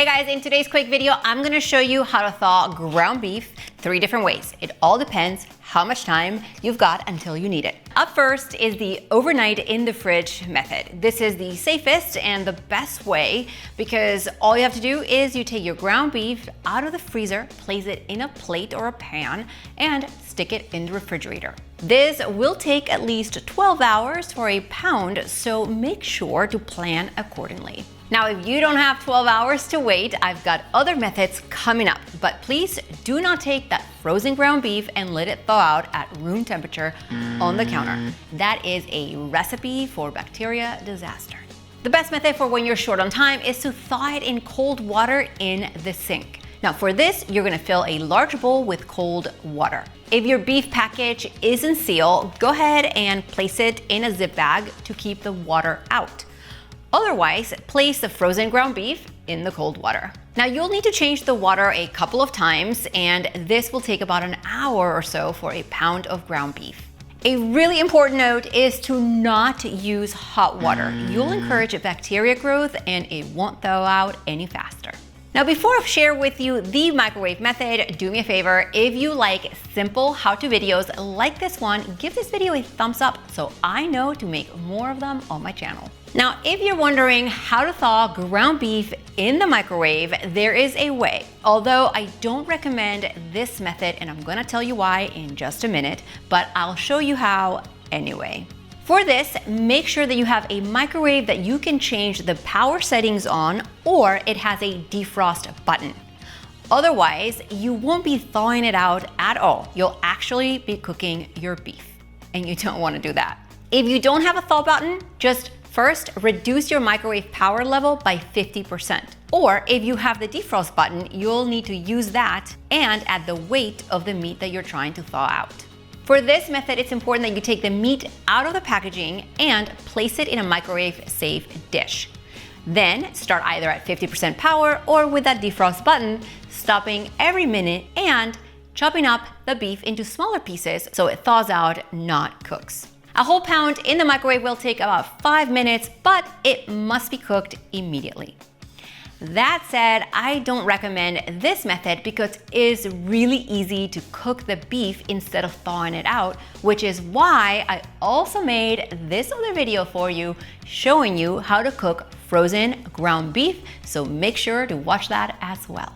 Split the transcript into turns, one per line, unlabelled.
Hey guys, in today's quick video, I'm gonna show you how to thaw ground beef 3 different ways. It all depends how much time you've got until you need it. Up first is the overnight in the fridge method. This is the safest and the best way because all you have to do is you take your ground beef out of the freezer, place it in a plate or a pan, and stick it in the refrigerator. This will take at least 12 hours for a pound, so make sure to plan accordingly. Now, if you don't have 12 hours to wait, I've got other methods coming up, but please do not take that frozen ground beef and let it thaw out at room temperature on the counter. That is a recipe for bacteria disaster. The best method for when you're short on time is to thaw it in cold water in the sink. Now for this, you're gonna fill a large bowl with cold water. If your beef package isn't sealed, go ahead and place it in a zip bag to keep the water out. Otherwise, place the frozen ground beef in the cold water. Now you'll need to change the water a couple of times, and this will take about an hour or so for a pound of ground beef. A really important note is to not use hot water. You'll encourage bacteria growth and it won't thaw out any faster. Now, before I share with you the microwave method, do me a favor. If you like simple how-to videos like this one, give this video a thumbs up so I know to make more of them on my channel. Now, if you're wondering how to thaw ground beef in the microwave, there is a way. Although I don't recommend this method, and I'm gonna tell you why in just a minute, but I'll show you how anyway. For this, make sure that you have a microwave that you can change the power settings on, or it has a defrost button. Otherwise, you won't be thawing it out at all. You'll actually be cooking your beef, and you don't want to do that. If you don't have a thaw button, just first reduce your microwave power level by 50%. Or if you have the defrost button, you'll need to use that and add the weight of the meat that you're trying to thaw out. For this method, it's important that you take the meat out of the packaging and place it in a microwave-safe dish. Then start either at 50% power or with that defrost button, stopping every minute and chopping up the beef into smaller pieces so it thaws out, not cooks. A whole pound in the microwave will take about 5 minutes, but it must be cooked immediately. That said, I don't recommend this method because it is really easy to cook the beef instead of thawing it out, which is why I also made this other video for you showing you how to cook frozen ground beef, so make sure to watch that as well.